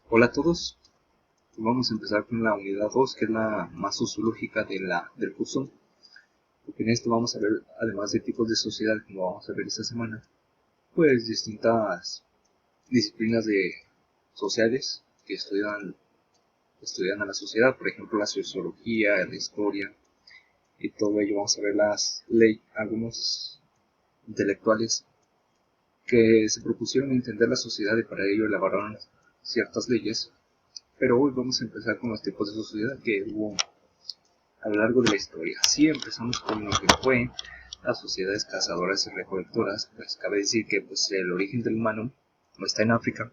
Hola a todos, vamos a empezar con la unidad 2, que es la más sociológica del curso. Porque en esto vamos a ver, además de tipos de sociedad, como vamos a ver esta semana, pues distintas disciplinas sociales que estudian a la sociedad, por ejemplo la sociología, la historia, y todo ello. Vamos a ver algunos intelectuales que se propusieron entender la sociedad y para ello elaboraron ciertas leyes. Pero hoy vamos a empezar con los tipos de sociedad que hubo a lo largo de la historia. Así empezamos con lo que fue las sociedades cazadoras y recolectoras. Pues cabe decir que pues, el origen del humano no está en África.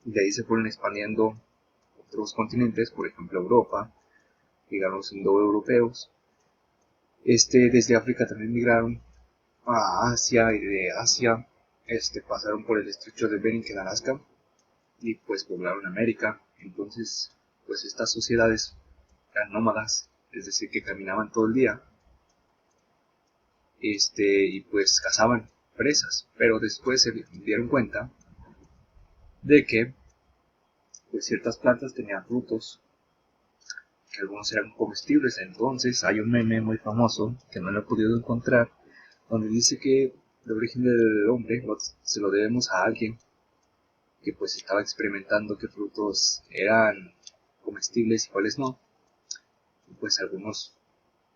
De ahí se fueron expandiendo otros continentes, por ejemplo Europa, llegaron los indoeuropeos. Desde África también migraron a Asia y de Asia pasaron por el estrecho de Bering en Alaska y pues poblaron América. Entonces, pues estas sociedades eran nómadas, es decir, que caminaban todo el día y pues cazaban presas, pero después se dieron cuenta de que pues ciertas plantas tenían frutos, que algunos eran comestibles. Entonces hay un meme muy famoso que no lo he podido encontrar, donde dice que el origen del hombre se lo debemos a alguien que pues estaba experimentando qué frutos eran comestibles y cuáles no. Y pues algunos,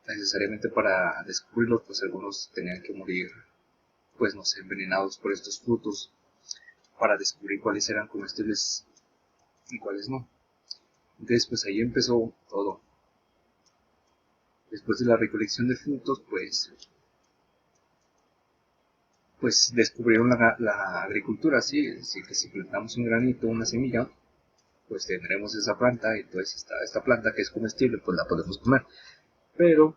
necesariamente para descubrirlo, pues algunos tenían que morir, pues no sé, envenenados por estos frutos, para descubrir cuáles eran comestibles y cuáles no. Entonces pues ahí empezó todo. Después de la recolección de frutos, pues descubrieron la agricultura, ¿sí? Es decir, que si plantamos un granito, una semilla, pues tendremos esa planta, y pues esta planta que es comestible, pues la podemos comer. Pero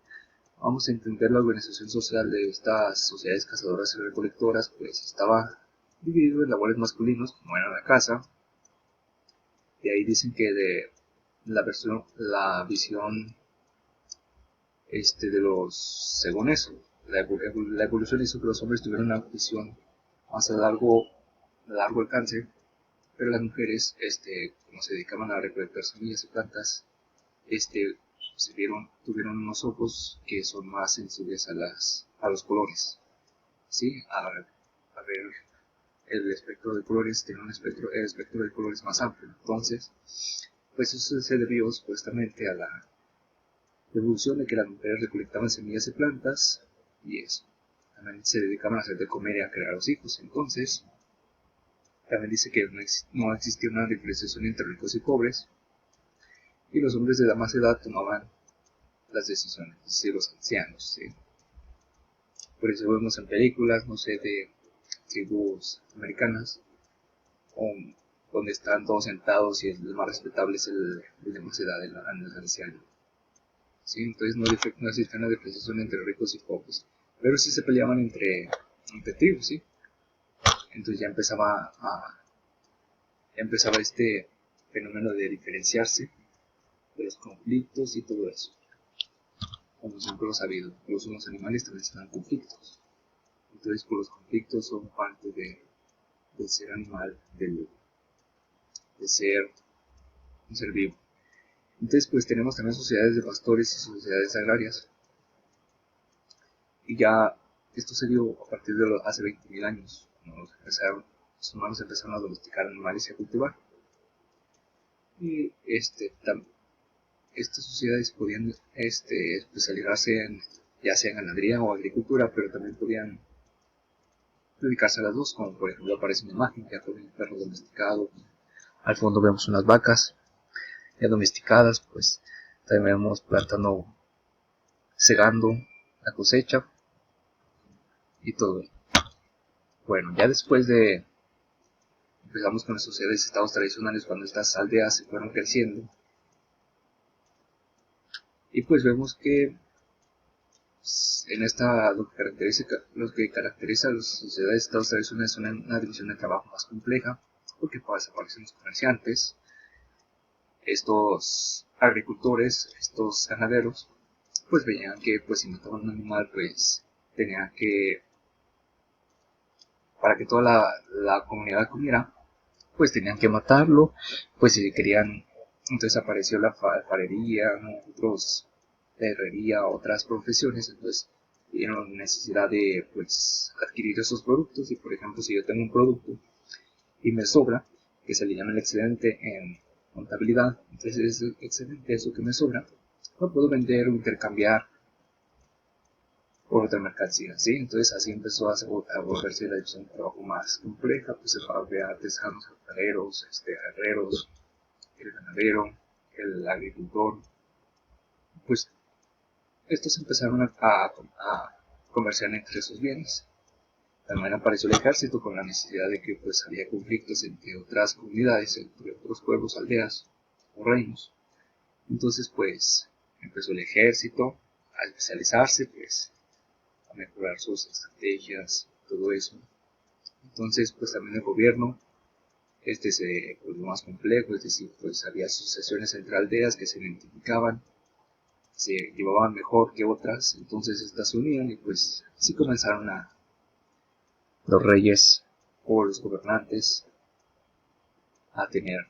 vamos a entender la organización social de estas sociedades cazadoras y recolectoras. Pues estaba dividido en labores masculinos, como era la caza. De ahí dicen que de la visión según eso, la evolución hizo que los hombres tuvieran una visión más a largo alcance, pero las mujeres, como se dedicaban a recolectar semillas y plantas, tuvieron unos ojos que son más sensibles a los colores, ¿sí? A ver el espectro de colores, tiene el espectro de colores más amplio. Entonces, pues eso se debió supuestamente a la evolución de que las mujeres recolectaban semillas de plantas y eso. También se dedicaban a hacer de comer y a crear los hijos. Entonces, también dice que no existía una diferenciación entre ricos y pobres, y los hombres de más edad tomaban las decisiones, es decir, los ancianos, ¿sí? Por eso vemos en películas, no sé, de tribus americanas, donde están todos sentados y el más respetable es el de más edad, el anciano. ¿Sí? Entonces no existía una diferenciación entre ricos y pobres, pero sí se peleaban entre tribus, ¿sí? Entonces ya empezaba este fenómeno de diferenciarse de los conflictos y todo eso. Como siempre lo he sabido, incluso los animales también están en conflictos. Entonces, pues, los conflictos son parte del ser animal, de ser un ser vivo. Entonces, pues tenemos también sociedades de pastores y sociedades agrarias. Y ya esto se dio a partir de hace 20.000 años. Los humanos empezaron a domesticar animales y a cultivar. Y estas sociedades podían especializarse ya sea en ganadería o agricultura, pero también podían dedicarse a las dos, como por ejemplo aparece una imagen que con el perro domesticado. Al fondo vemos unas vacas ya domesticadas, pues también vemos plátano segando la cosecha y todo. Bueno, ya después de empezamos con las sociedades y estados tradicionales, cuando estas aldeas se fueron creciendo, y pues vemos que en esta lo que caracteriza a las sociedades y estados tradicionales es una división de trabajo más compleja, porque pues aparecen los comerciantes, estos agricultores, estos ganaderos, pues veían que pues si mataban un animal, pues tenían que, para que toda la comunidad comiera, pues tenían que matarlo, pues si querían, entonces apareció la alfarería, ¿no? Otros, la herrería, otras profesiones, entonces tuvieron necesidad de pues adquirir esos productos. Y por ejemplo, si yo tengo un producto y me sobra, que se le llama el excedente en contabilidad, entonces ese excedente, eso que me sobra, lo puedo vender o intercambiar por otra mercancía, ¿sí? Entonces así empezó a volverse la división de trabajo más compleja, pues se fue a artesanos, alfareros, herreros, el ganadero, el agricultor. Pues estos empezaron a comerciar entre esos bienes. También apareció el ejército con la necesidad de que pues había conflictos entre otras comunidades, entre otros pueblos, aldeas o reinos. Entonces pues empezó el ejército a especializarse, pues a mejorar sus estrategias, todo eso. Entonces pues también el gobierno se volvió más complejo, es decir, pues había asociaciones entre aldeas que se identificaban, se llevaban mejor que otras, entonces estas se unían y pues así comenzaron a los reyes o los gobernantes a tener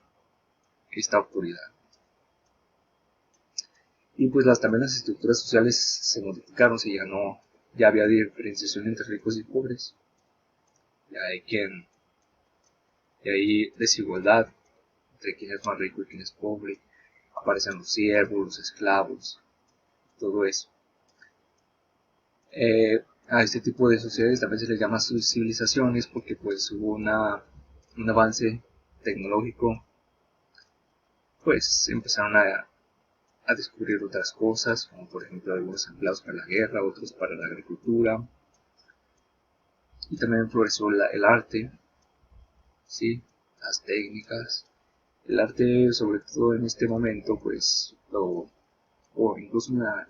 esta autoridad. Y pues también las estructuras sociales se modificaron, ya había diferenciación entre ricos y pobres, ya hay desigualdad entre quién es más rico y quién es pobre, aparecen los siervos, los esclavos, todo eso. A este tipo de sociedades también se les llama civilizaciones porque pues hubo un avance tecnológico, pues empezaron a descubrir otras cosas, como por ejemplo algunos empleados para la guerra, otros para la agricultura, y también floreció el arte, ¿sí? Las técnicas. El arte, sobre todo en este momento, pues, o incluso en la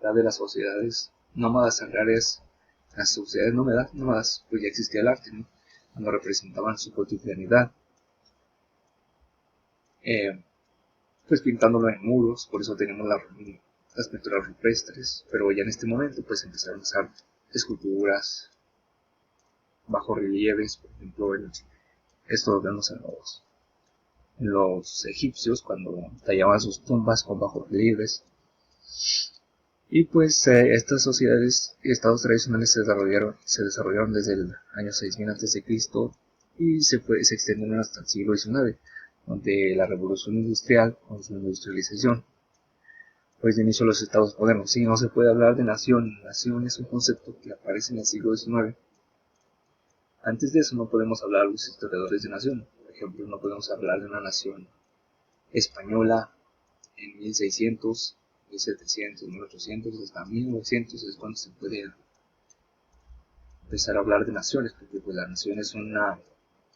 edad de las sociedades nómadas agrarias, las sociedades nómadas, pues ya existía el arte, ¿no? Cuando representaban su cotidianidad, pues pintándolo en muros, por eso tenemos las pinturas rupestres, pero ya en este momento pues empezaron a usar esculturas, bajorrelieves, por ejemplo, esto lo vemos en los egipcios cuando tallaban sus tumbas con bajorrelieves. Y pues estas sociedades y estados tradicionales se desarrollaron desde el año 6000 a.C. y se extendieron hasta el siglo XIX, donde la revolución industrial, con su industrialización, pues inició los estados modernos. Sí, no se puede hablar de nación. Nación es un concepto que aparece en el siglo XIX. Antes de eso no podemos hablar los historiadores de nación. Por ejemplo, no podemos hablar de una nación española en 1600, 1700, 1800, hasta 1900 es cuando se puede empezar a hablar de naciones, porque pues la nación es una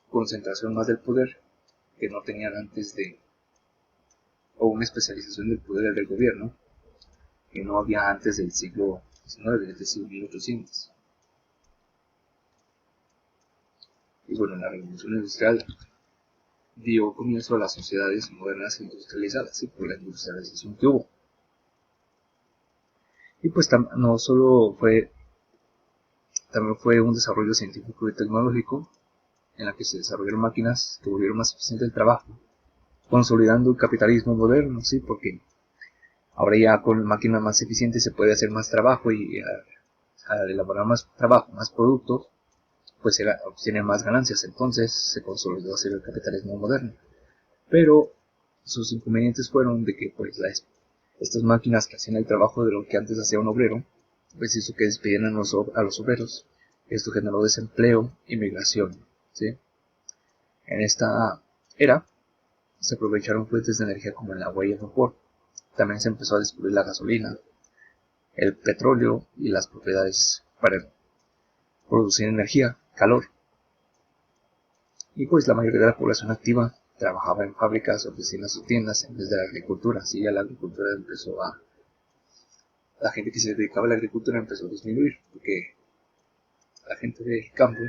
concentración más del poder que no tenían antes o una especialización del poder del gobierno que no había antes del siglo XIX, es decir, 1800. Y bueno, la revolución industrial dio comienzo a las sociedades modernas industrializadas, ¿sí? Por la industrialización que hubo. Y pues no solo también fue un desarrollo científico y tecnológico en la que se desarrollaron máquinas que volvieron más eficiente el trabajo, consolidando el capitalismo moderno, ¿sí? Porque ahora ya con máquinas más eficientes se puede hacer más trabajo y al elaborar más trabajo, más productos, pues se obtienen más ganancias, entonces se consolidó así el capitalismo moderno. Pero sus inconvenientes fueron de que pues estas máquinas que hacían el trabajo de lo que antes hacía un obrero, pues hizo que despidieran a los obreros. Esto generó desempleo y migración, ¿sí? En esta era se aprovecharon fuentes de energía como el agua y el vapor. También se empezó a descubrir la gasolina, el petróleo y las propiedades para producir energía, calor. Y pues la mayoría de la población activa trabajaba en fábricas, oficinas o tiendas en vez de la agricultura. Así ya la agricultura la gente que se dedicaba a la agricultura empezó a disminuir, porque la gente del campo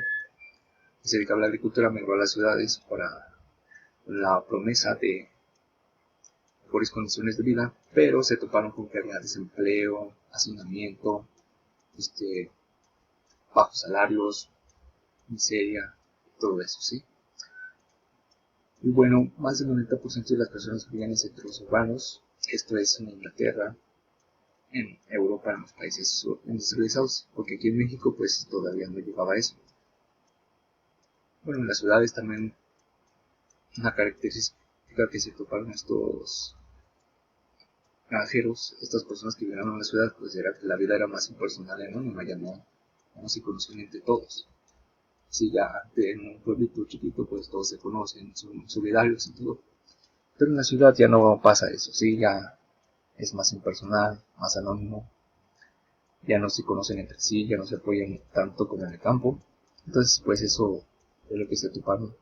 que se dedicaba a la agricultura migró a las ciudades para la promesa de mejores condiciones de vida, pero se toparon con que había desempleo, hacinamiento, bajos salarios, miseria, todo eso, ¿sí? Y bueno, más del 90% de las personas vivían en centros urbanos. Esto es en Inglaterra, en Europa, en los países industrializados, porque aquí en México pues todavía no llegaba a eso. Bueno, en las ciudades también una característica que se toparon estos granjeros, estas personas que vivían en la ciudad, pues era que la vida era más impersonal y anónima, ya no se conocían entre todos. Si ya en un pueblito chiquito, pues todos se conocen, son solidarios y todo. Pero en la ciudad ya no pasa eso, sí, ya es más impersonal, más anónimo, ya no se conocen entre sí, ya no se apoyan tanto como en el campo. Entonces, pues eso es lo que se toparon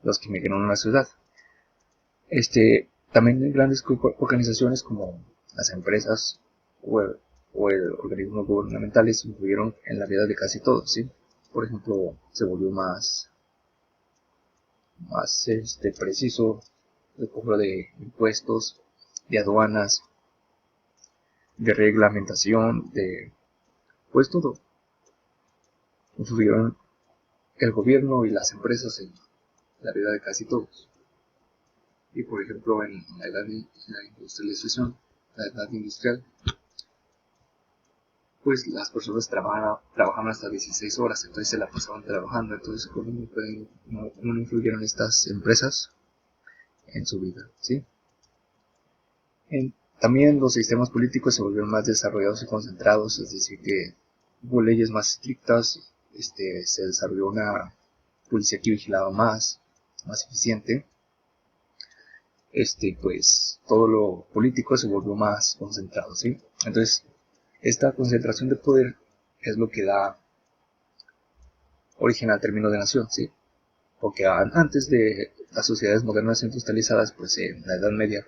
los que emigraron a la ciudad. También grandes organizaciones como las empresas o el organismos gubernamentales influyeron en la vida de casi todos, ¿sí? Por ejemplo, se volvió más preciso el cobro de impuestos, de aduanas, de reglamentación, de pues todo. Influyeron el gobierno y las empresas en la vida de casi todos. Y por ejemplo, en la industrialización, la edad industrial, pues las personas trabajaban hasta 16 horas, entonces se la pasaban trabajando. Entonces, ¿cómo no influyeron estas empresas en su vida? ¿Sí? También los sistemas políticos se volvieron más desarrollados y concentrados, es decir, que hubo leyes más estrictas, se desarrolló una policía que vigilaba más eficiente, pues todo lo político se volvió más concentrado, ¿sí? Entonces, esta concentración de poder es lo que da origen al término de nación, ¿sí? Porque antes de las sociedades modernas industrializadas, pues en la Edad Media,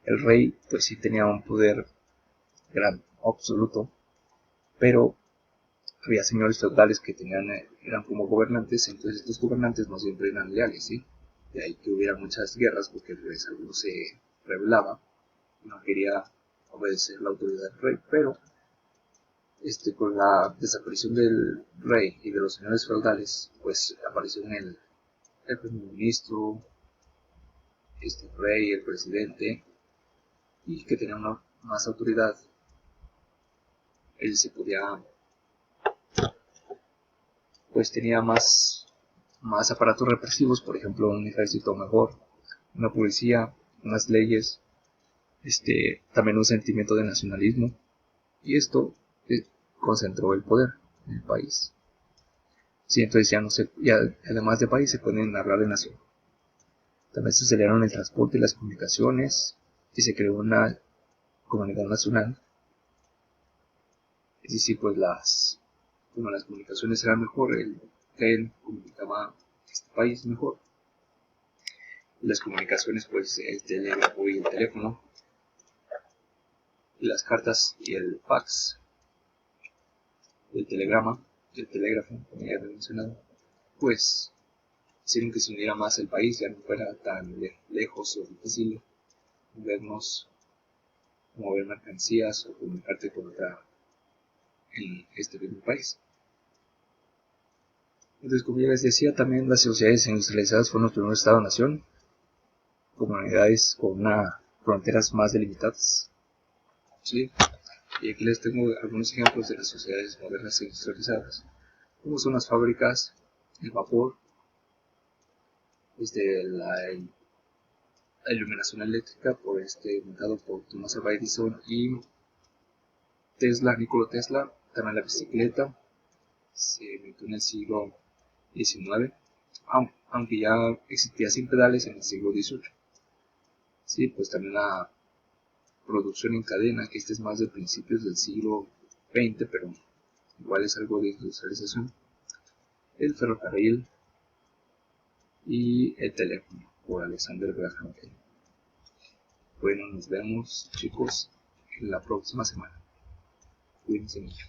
el rey pues sí tenía un poder gran, absoluto, pero había señores feudales que eran como gobernantes, entonces estos gobernantes no siempre eran leales, ¿sí? De ahí que hubiera muchas guerras porque pues, alguno se rebelaba, no quería obedecer la autoridad del rey, pero con la desaparición del rey y de los señores feudales, pues apareció el primer ministro, el rey, el presidente, y que tenía más autoridad, él se podía, pues tenía más aparatos represivos, por ejemplo, un ejército mejor, una policía, unas leyes, también un sentimiento de nacionalismo, y esto concentró el poder en el país. Sí, entonces ya además de país se pueden hablar de nación. También se aceleraron el transporte y las comunicaciones, y se creó una comunidad nacional. Es decir, pues como las comunicaciones eran mejor, el tren comunicaba este país mejor. Las comunicaciones, pues el telégrafo y el teléfono, y las cartas y el fax, el telegrama, el telégrafo, como ya había mencionado, pues hicieron que se uniera más el país, ya no fuera tan lejos o difícil mover mercancías o comunicarte con otra en este mismo país. Entonces, como ya les decía, también las sociedades industrializadas fueron los primeros Estado-nación, comunidades con fronteras más delimitadas. ¿Sí? Y aquí les tengo algunos ejemplos de las sociedades modernas e industrializadas, como son las fábricas, el vapor, la iluminación eléctrica inventado por Thomas Alva Edison y Nikola Tesla, también la bicicleta, se inventó en el siglo XIX, aunque ya existía sin pedales en el siglo XVIII. Sí, pues también la producción en cadena, que es más de principios del siglo XX, pero igual es algo de industrialización. El ferrocarril y el teléfono, por Alexander Graham Bell. Bueno, nos vemos, chicos, en la próxima semana. Cuídense mucho.